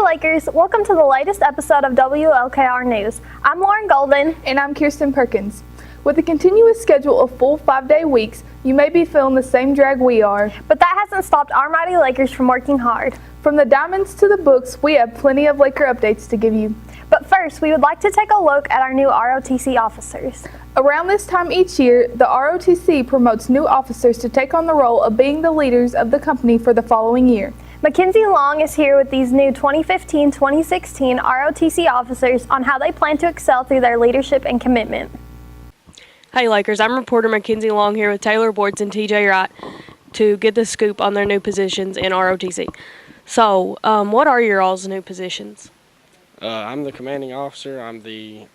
Lakers, welcome to the latest episode of WLKR News. I'm Lauren Golden. And I'm Kirsten Perkins. With a continuous schedule of full 5-day weeks, you may be feeling the same drag we are. But that hasn't stopped our mighty Lakers from working hard. From the diamonds to the books, we have plenty of Laker updates to give you. But first, we would like to take a look at our new ROTC officers. Around this time each year, the ROTC promotes new officers to take on the role of being the leaders of the company for the following year. Mackenzie Long is here with these new 2015-2016 ROTC officers on how they plan to excel through their leadership and commitment. Hey Lakers, I'm reporter Mackenzie Long here with Taylor Boards and TJ Wright to get the scoop on their new positions in ROTC. So, what are your all's new positions? I'm the commanding officer. I'm the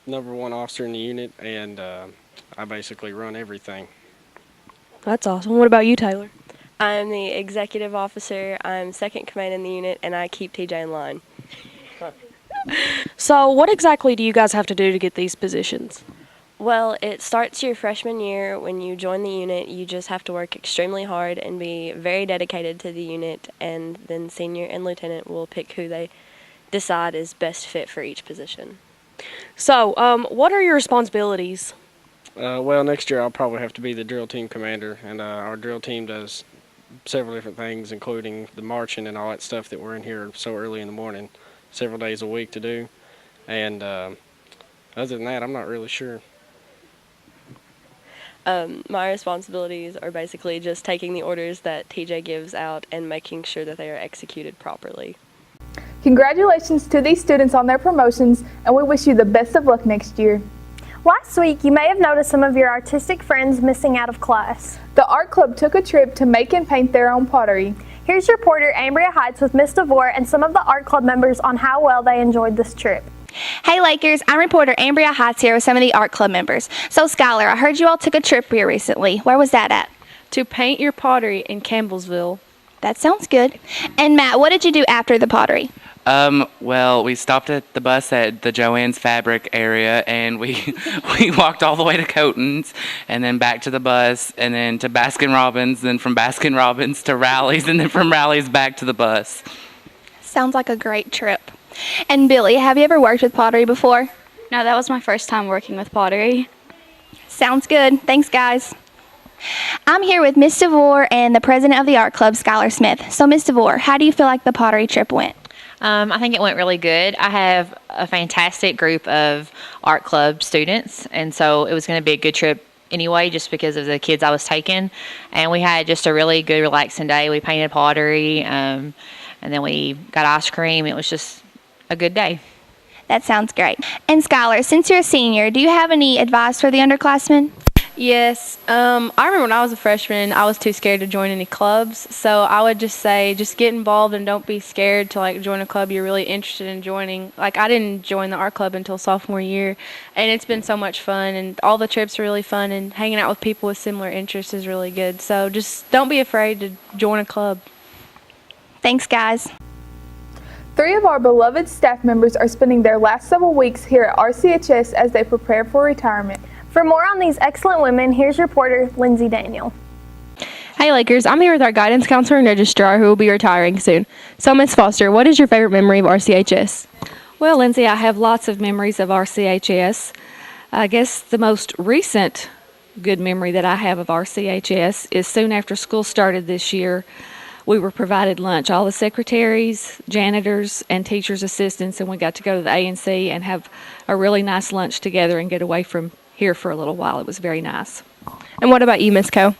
#1 officer in the unit, and I basically run everything. That's awesome. What about you, Taylor? I'm the executive officer. I'm second command in the unit, and I keep TJ in line. So, what exactly do you guys have to do to get these positions? Well, it starts your freshman year. When you join the unit, you just have to work extremely hard and be very dedicated to the unit, and then senior and lieutenant will pick who they decide is best fit for each position. So, what are your responsibilities? Well, next year I'll probably have to be the drill team commander, and our drill team does several different things, including the marching and all that stuff that we're in here so early in the morning, several days a week to do. And other than that, I'm not really sure. My responsibilities are basically just taking the orders that TJ gives out and making sure that they are executed properly. Congratulations to these students on their promotions, and we wish you the best of luck next year. Last week, you may have noticed some of your artistic friends missing out of class. The art club took a trip to make and paint their own pottery. Here's your reporter Ambria Heights with Miss DeVore and some of the art club members on how well they enjoyed this trip. Hey Lakers, I'm reporter Ambria Heights here with some of the art club members. So Skylar, I heard you all took a trip here recently. Where was that at? To paint your pottery in Campbellsville. That sounds good. And Matt, what did you do after the pottery? Well, we stopped at the bus at the Joann's Fabric area, and we walked all the way to Coton's, and then back to the bus, and then to Baskin Robbins, then from Baskin Robbins to Rally's, and then from Rally's back to the bus. Sounds like a great trip. And Billy, have you ever worked with pottery before? No, that was my first time working with pottery. Sounds good. Thanks, guys. I'm here with Miss DeVore and the president of the art club, Skylar Smith. So, Miss DeVore, how do you feel like the pottery trip went? I think it went really good. I have a fantastic group of art club students, and so it was going to be a good trip anyway just because of the kids I was taking. And we had just a really good, relaxing day. We painted pottery, and then we got ice cream. It was just a good day. That sounds great. And Skylar, since you're a senior, do you have any advice for the underclassmen? Yes. I remember when I was a freshman, I was too scared to join any clubs. So I would just say, just get involved and don't be scared to join a club you're really interested in joining. I didn't join the art club until sophomore year, and it's been so much fun, and all the trips are really fun, and hanging out with people with similar interests is really good. So just don't be afraid to join a club. Thanks, guys. 3 of our beloved staff members are spending their last several weeks here at RCHS as they prepare for retirement. For more on these excellent women, here's reporter Lindsay Daniel. Hey Lakers, I'm here with our guidance counselor and registrar who will be retiring soon. So Ms. Foster, what is your favorite memory of RCHS? Well, Lindsay, I have lots of memories of RCHS. I guess the most recent good memory that I have of RCHS is soon after school started this year, we were provided lunch, all the secretaries, janitors, and teachers' assistants, and we got to go to the A&C and have a really nice lunch together and get away from here for a little while. It was very nice. And what about you, Ms. Coe?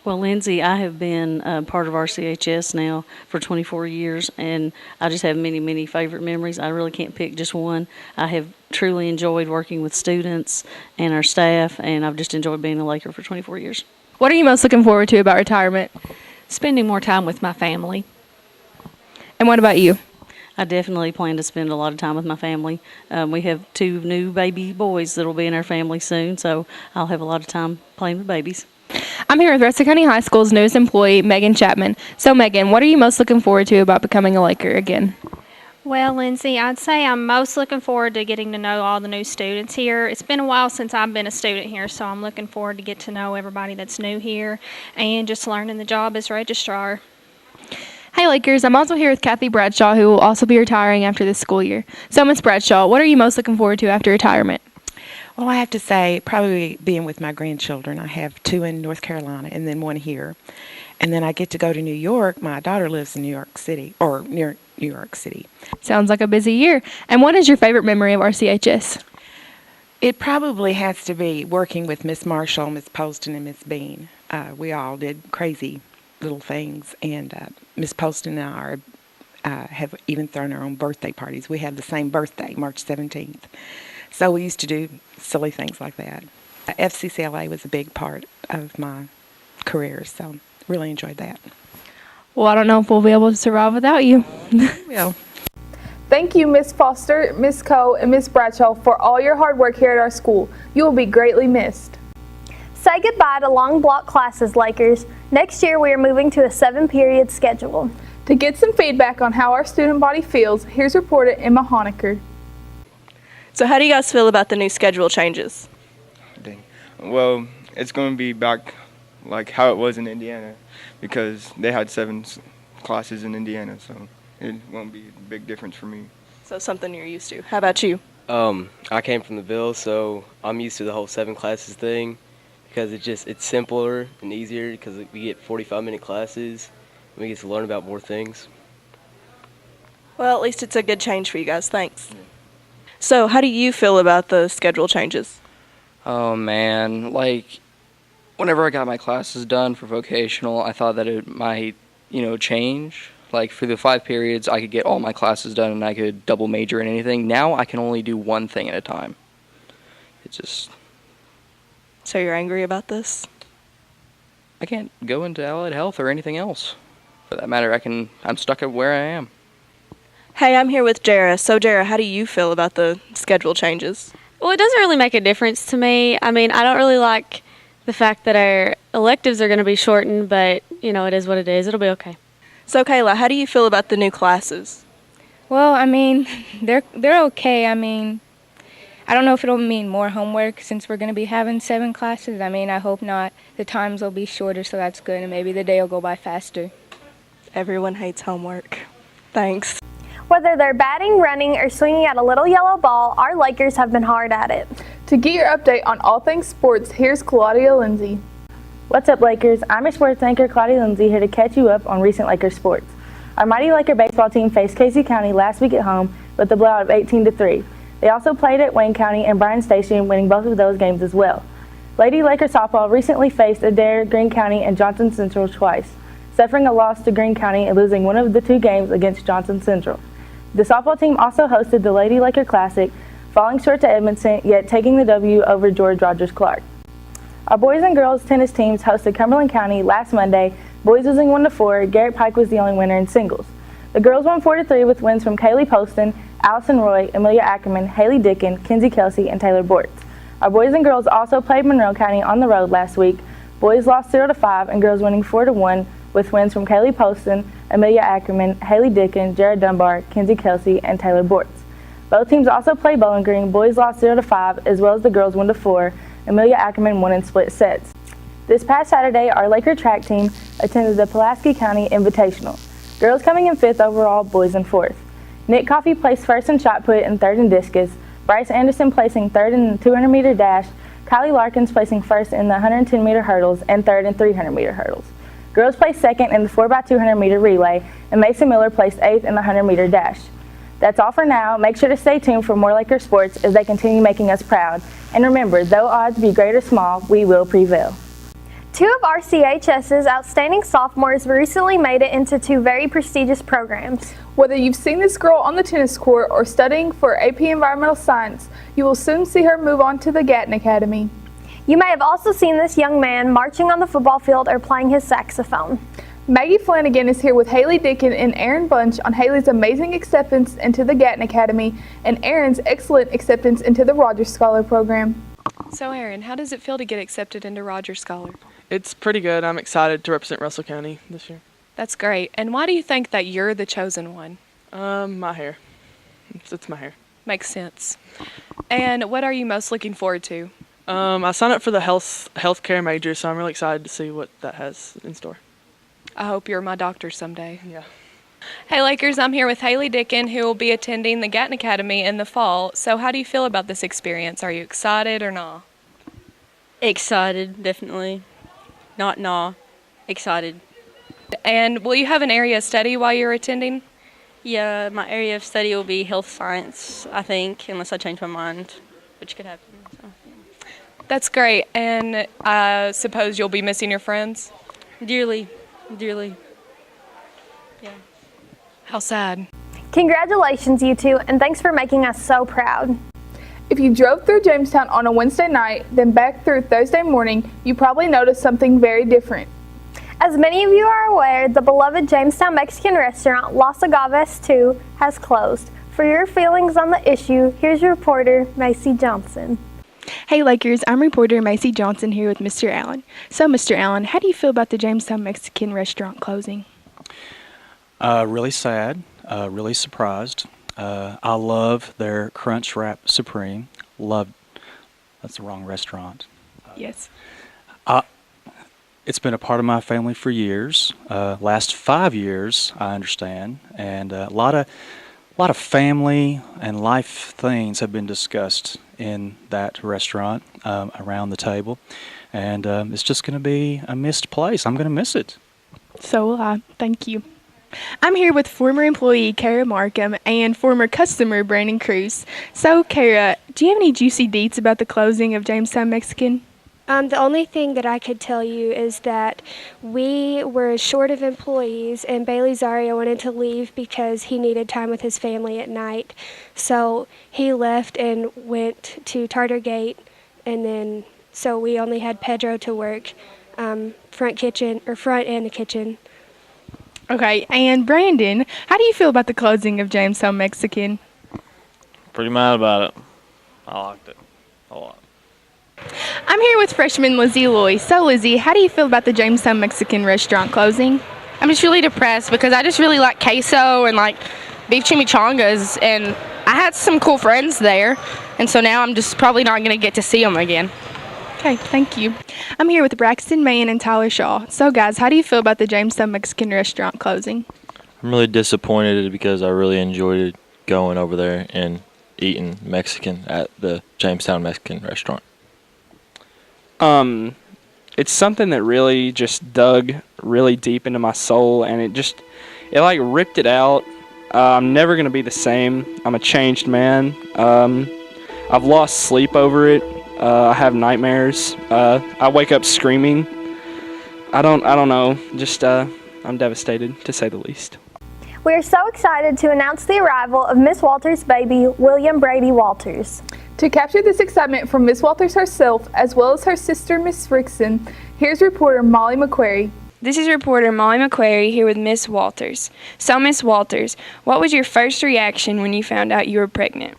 Well, Lindsay, I have been part of RCHS now for 24 years, and I just have many, many favorite memories. I really can't pick just one. I have truly enjoyed working with students and our staff, and I've just enjoyed being a Laker for 24 years. What are you most looking forward to about retirement? Spending more time with my family. And what about you? I definitely plan to spend a lot of time with my family. We have 2 new baby boys that will be in our family soon, so I'll have a lot of time playing with babies. I'm here with Ruston County High School's newest employee, Megan Chapman. So, Megan, what are you most looking forward to about becoming a Laker again? Well, Lindsay, I'd say I'm most looking forward to getting to know all the new students here. It's been a while since I've been a student here, so I'm looking forward to get to know everybody that's new here and just learning the job as registrar. Hi, Lakers. I'm also here with Kathy Bradshaw, who will also be retiring after this school year. So, Ms. Bradshaw, what are you most looking forward to after retirement? Well, I have to say, probably being with my grandchildren. I have 2 in North Carolina and then 1 here. And then I get to go to New York. My daughter lives in New York City, or near New York City. Sounds like a busy year. And what is your favorite memory of RCHS? It probably has to be working with Miss Marshall, Miss Poston, and Miss Bean. We all did crazy little things, and Miss Poston and I have even thrown our own birthday parties. We have the same birthday, March 17th. So we used to do silly things like that. FCCLA was a big part of my career, so really enjoyed that. Well, I don't know if we'll be able to survive without you. Well. Thank you, Ms. Foster, Ms. Coe, and Ms. Bradshaw for all your hard work here at our school. You will be greatly missed. Say goodbye to long block classes, Lakers. Next year, we are moving to a 7-period schedule. To get some feedback on how our student body feels, here's reporter Emma Honecker. So how do you guys feel about the new schedule changes? Well, it's going to be back like how it was in Indiana because they had 7 classes in Indiana, so it won't be a big difference for me. So something you're used to. How about you? I came from the Ville, so I'm used to the whole 7 classes thing because it's simpler and easier because we get 45-minute classes and we get to learn about more things. Well, at least it's a good change for you guys. Thanks. Yeah. So how do you feel about the schedule changes? Oh man, like whenever I got my classes done for vocational, I thought that it might, change. Like for the 5 periods, I could get all my classes done and I could double major in anything. Now I can only do one thing at a time. It's just... So you're angry about this? I can't go into allied health or anything else. For that matter, I'm stuck at where I am. Hey, I'm here with Jara. So Jara, how do you feel about the schedule changes? Well, it doesn't really make a difference to me. I mean, I don't really like the fact that our electives are going to be shortened, but, it is what it is. It'll be okay. So Kayla, how do you feel about the new classes? Well, I mean, they're okay. I mean, I don't know if it'll mean more homework since we're going to be having 7 classes. I mean, I hope not. The times will be shorter, so that's good, and maybe the day will go by faster. Everyone hates homework. Thanks. Whether they're batting, running, or swinging at a little yellow ball, our Lakers have been hard at it. To get your update on all things sports, here's Claudia Lindsay. What's up, Lakers? I'm your sports anchor, Claudia Lindsay, here to catch you up on recent Lakers sports. Our mighty Laker baseball team faced Casey County last week at home with a blowout of 18-3. They also played at Wayne County and Bryan Station, winning both of those games as well. Lady Laker softball recently faced Adair, Greene County, and Johnson Central twice, suffering a loss to Greene County and losing one of the 2 games against Johnson Central. The softball team also hosted the Lady Laker Classic, falling short to Edmondson, yet taking the W over George Rogers Clark. Our boys and girls tennis teams hosted Cumberland County last Monday, boys losing 1-4, Garrett Pike was the only winner in singles. The girls won 4-3 with wins from Kaylee Poston, Allison Roy, Amelia Ackerman, Haley Dickin, Kinsey Kelsey, and Taylor Bortz. Our boys and girls also played Monroe County on the road last week. Boys lost 0-5 and girls winning 4-1 with wins from Kaylee Poston, Amelia Ackerman, Haley Dickin, Jared Dunbar, Kinsey Kelsey, and Taylor Bortz. Both teams also played Bowling Green. Boys lost 0-5 as well as the girls 1-4. Amelia Ackerman won in split sets. This past Saturday, our Laker track team attended the Pulaski County Invitational. Girls coming in 5th overall, boys in 4th. Nick Coffey placed 1st in shot put and 3rd in discus. Bryce Anderson placing 3rd in the 200-meter dash. Kylie Larkins placing 1st in the 110-meter hurdles and 3rd in 300-meter hurdles. Girls placed 2nd in the 4x200-meter relay, and Mason Miller placed 8th in the 100-meter dash. That's all for now. Make sure to stay tuned for more Laker sports as they continue making us proud. And remember, though odds be great or small, we will prevail. 2 of RCHS's outstanding sophomores recently made it into 2 very prestigious programs. Whether you've seen this girl on the tennis court or studying for AP Environmental Science, you will soon see her move on to the Gatton Academy. You may have also seen this young man marching on the football field or playing his saxophone. Maggie Flanagan is here with Haley Dickin and Aaron Bunch on Haley's amazing acceptance into the Gatton Academy and Aaron's excellent acceptance into the Rogers Scholar program. So Aaron, how does it feel to get accepted into Rogers Scholar? It's pretty good. I'm excited to represent Russell County this year. That's great. And why do you think that you're the chosen one? My hair. It's my hair. Makes sense. And what are you most looking forward to? I signed up for the healthcare major, so I'm really excited to see what that has in store. I hope you're my doctor someday. Yeah. Hey Lakers, I'm here with Haley Dickin, who will be attending the Gatton Academy in the fall. So how do you feel about this experience? Are you excited or not? Excited, definitely. Not nah. Excited. And will you have an area of study while you're attending? Yeah, my area of study will be health science, I think, unless I change my mind, which could happen. So. That's great. And I suppose you'll be missing your friends? Dearly, dearly. Yeah. How sad. Congratulations, you two, and thanks for making us so proud. If you drove through Jamestown on a Wednesday night, then back through Thursday morning, you probably noticed something very different. As many of you are aware, the beloved Jamestown Mexican restaurant Los Agaves 2 has closed. For your feelings on the issue, here's your reporter, Macy Johnson. Hey Lakers, I'm reporter Macy Johnson here with Mr. Allen. So Mr. Allen, how do you feel about the Jamestown Mexican restaurant closing? Really sad, really surprised. I love their Crunch Wrap Supreme. That's the wrong restaurant. Yes. It's been a part of my family for years. Last 5 years, I understand, and a lot of family and life things have been discussed in that restaurant around the table, and it's just going to be a missed place. I'm going to miss it. So will I. Thank you. I'm here with former employee Kara Markham and former customer Brandon Cruz. So Kara, do you have any juicy deets about the closing of Jamestown Mexican? The only thing that I could tell you is that we were short of employees, and Bailey Zario wanted to leave because he needed time with his family at night. So he left and went to Tartar Gate, and then so we only had Pedro to work front and the kitchen. Okay, and Brandon, how do you feel about the closing of Jamestown Mexican? Pretty mad about it. I liked it a lot. I'm here with freshman Lizzie Loy. So Lizzie, how do you feel about the Jamestown Mexican restaurant closing? I'm just really depressed because I just really like queso and like beef chimichangas, and I had some cool friends there, and so now I'm just probably not going to get to see them again. Okay, thank you. I'm here with Braxton Mann and Tyler Shaw. So guys, how do you feel about the Jamestown Mexican restaurant closing? I'm really disappointed because I really enjoyed going over there and eating Mexican at the Jamestown Mexican restaurant. It's something that really just dug really deep into my soul, and it like ripped it out. I'm never going to be the same. I'm a changed man. I've lost sleep over it. I have nightmares. I wake up screaming. I don't know. Just I'm devastated, to say the least. We are so excited to announce the arrival of Miss Walters' baby, William Brady Walters. To capture this excitement from Miss Walters herself, as well as her sister, Miss Frickson, here's reporter Molly McQuarrie. This is reporter Molly McQuarrie here with Miss Walters. So, Miss Walters, what was your first reaction when you found out you were pregnant?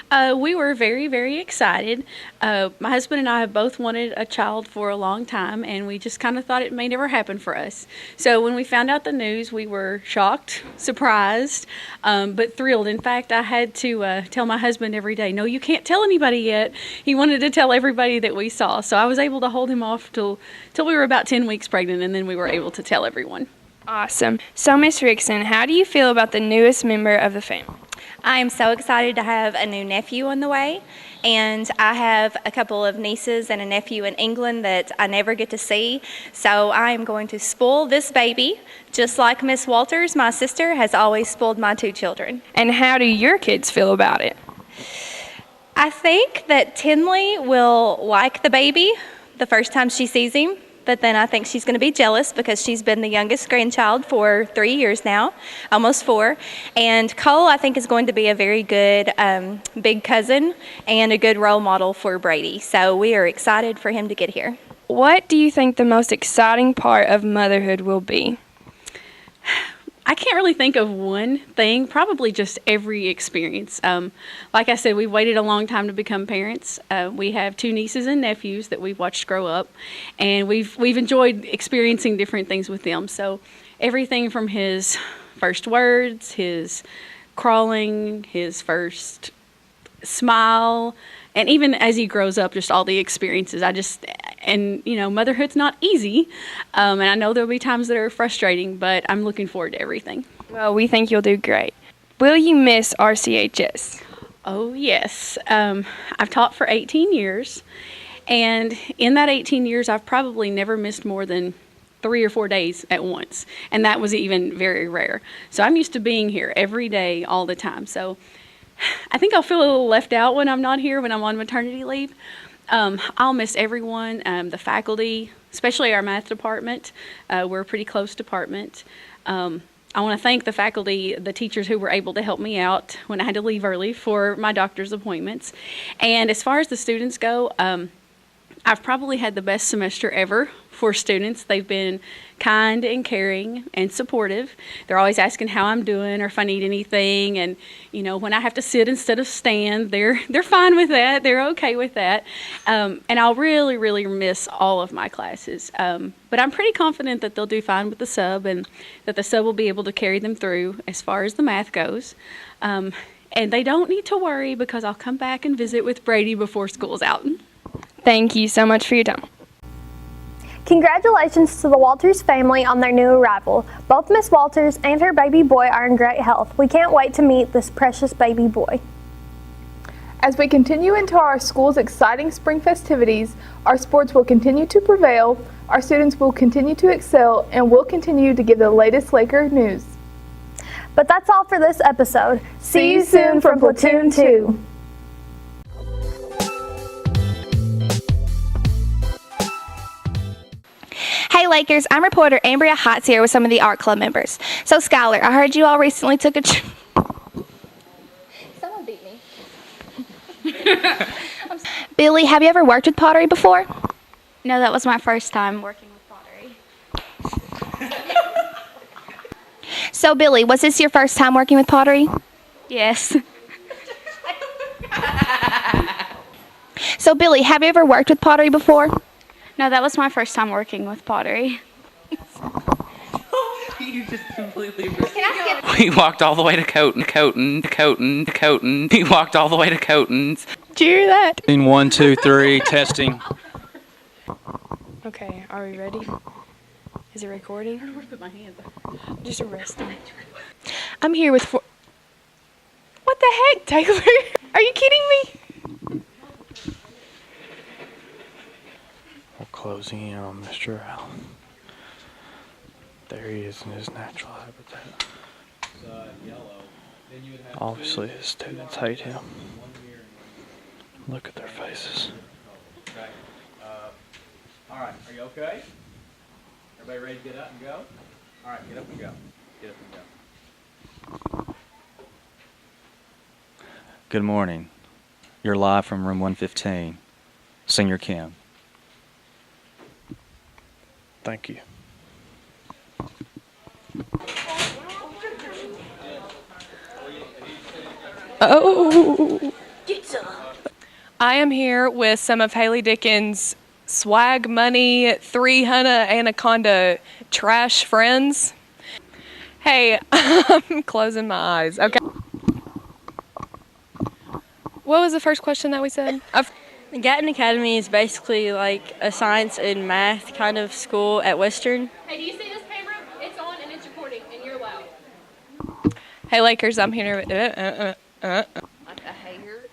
We were very, very excited. My husband and I have both wanted a child for a long time, and we just kind of thought it may never happen for us. So when we found out the news, we were shocked, surprised, but thrilled. In fact, I had to tell my husband every day, no, you can't tell anybody yet. He wanted to tell everybody that we saw. So I was able to hold him off till we were about 10 weeks pregnant, and then we were able to tell everyone. Awesome. So, Miss Rickson, how do you feel about the newest member of the family? I am so excited to have a new nephew on the way, and I have a couple of nieces and a nephew in England that I never get to see, so I am going to spoil this baby, just like Miss Walters, my sister, has always spoiled my two children. And how do your kids feel about it? I think that Tinley will like the baby the first time she sees him. But then I think she's going to be jealous because she's been the youngest grandchild for 3 years now, almost 4. And Cole, I think, is going to be a very good big cousin and a good role model for Brady. So we are excited for him to get here. What do you think the most exciting part of motherhood will be? I can't really think of one thing, probably just every experience. Like I said, we've waited a long time to become parents. We have 2 nieces and nephews that we've watched grow up, and we've enjoyed experiencing different things with them. So everything from his first words, his crawling, his first smile, and even as he grows up, just all the experiences. Motherhood's not easy, and I know there'll be times that are frustrating, but I'm looking forward to everything. Well, we think you'll do great. Will you miss RCHS? Oh, yes. I've taught for 18 years, and in that 18 years, I've probably never missed more than 3 or 4 days at once, and that was even very rare. So I'm used to being here every day, all the time. So I think I'll feel a little left out when I'm not here, when I'm on maternity leave. I'll miss everyone, the faculty, especially our math department. We're a pretty close department. I want to thank the faculty, the teachers who were able to help me out when I had to leave early for my doctor's appointments. And as far as the students go, I've probably had the best semester ever for students. They've been kind and caring and supportive. They're always asking how I'm doing or if I need anything. And, you know, when I have to sit instead of stand, they're fine with that. They're okay with that. And I'll really, really miss all of my classes. But I'm pretty confident that they'll do fine with the sub and that the sub will be able to carry them through as far as the math goes. And they don't need to worry because I'll come back and visit with Brady before school's out. Thank you so much for your time. Congratulations to the Walters family on their new arrival. Both Miss Walters and her baby boy are in great health. We can't wait to meet this precious baby boy. As we continue into our school's exciting spring festivities, our sports will continue to prevail, our students will continue to excel, and we'll continue to give the latest Laker news. But that's all for this episode. See you soon from Platoon 2. Hey Lakers, I'm reporter Ambria Hotz here with some of the art club members. So Skylar, I heard you all recently took a Someone beat me. Billy, have you ever worked with pottery before? No, that was my first time working with pottery. So Billy, was this your first time working with pottery? Yes. So Billy, have you ever worked with pottery before? No, that was my first time working with pottery. You just completely We walked all the way to Coton. We walked all the way to Coton's. Did you hear that? 1, 2, 3, testing. Okay, are we ready? Is it recording? I don't know where to put my hands. Just arrest me. I'm here with What the heck, Taylor? Are you kidding me? We're closing in on Mr. Allen. There he is in his natural habitat. Obviously his students hate him. Look at their faces. Okay. All right, are you okay? Everybody ready to get up and go? All right, get up and go. Get up and go. Good morning. You're live from room 115. Senior Kim. Thank you. Oh. I am here with some of Haley Dickens' swag money 300 anaconda trash friends. Hey, I'm closing my eyes. Okay. What was the first question that we said? The Gatton Academy is basically like a science and math kind of school at Western. Hey, do you see this camera? It's on and it's recording, and you're loud. Hey, Lakers, I'm here with.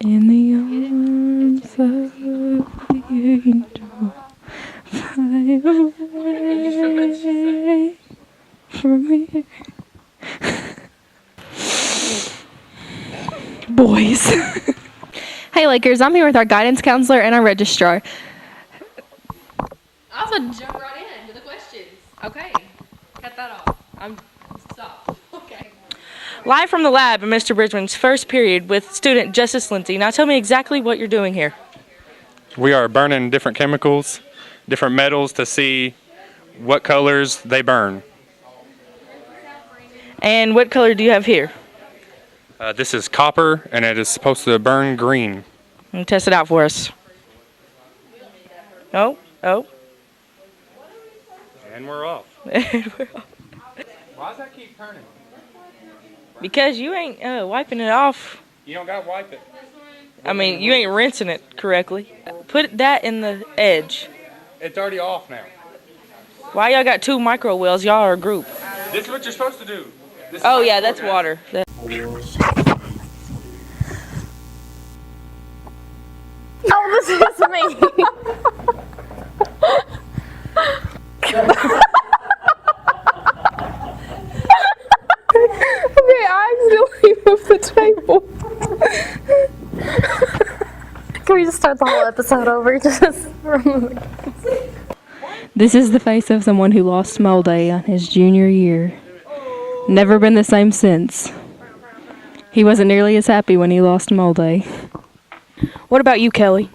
In the arms of the angel, fly away from me. Boys. Hey Lakers, I'm here with our guidance counselor and our registrar. I was jump right into the questions. Okay, cut that off. Stop. Okay. Live from the lab in Mr. Bridgman's first period with student Justice Lindsay. Now tell me exactly what you're doing here. We are burning different chemicals, different metals to see what colors they burn. And what color do you have here? This is copper, and it is supposed to burn green. And test it out for us. Oh. And we're off. Why does that keep turning? Because you ain't wiping it off. You don't gotta wipe it. I mean, you ain't rinsing it correctly. Put that in the edge. It's already off now. Why y'all got 2 micro wells? Y'all are a group. This is what you're supposed to do. Oh yeah, that's water. Oh, this is me. Okay, I accidentally moved the table. Can we just start the whole episode over? Just This is the face of someone who lost Mole Day on his junior year. Never been the same since. He wasn't nearly as happy when he lost Mole Day. What about you, Kelly?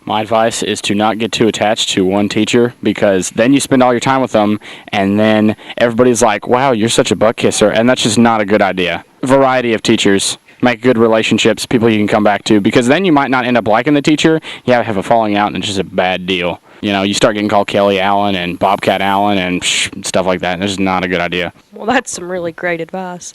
My advice is to not get too attached to one teacher, because then you spend all your time with them and then everybody's like, wow, you're such a butt kisser, and that's just not a good idea. Variety of teachers. Make good relationships, people you can come back to, because then you might not end up liking the teacher. You have a falling out and it's just a bad deal. You know, you start getting called Kelly Allen and Bobcat Allen and stuff like that, and it's just not a good idea. Well, that's some really great advice.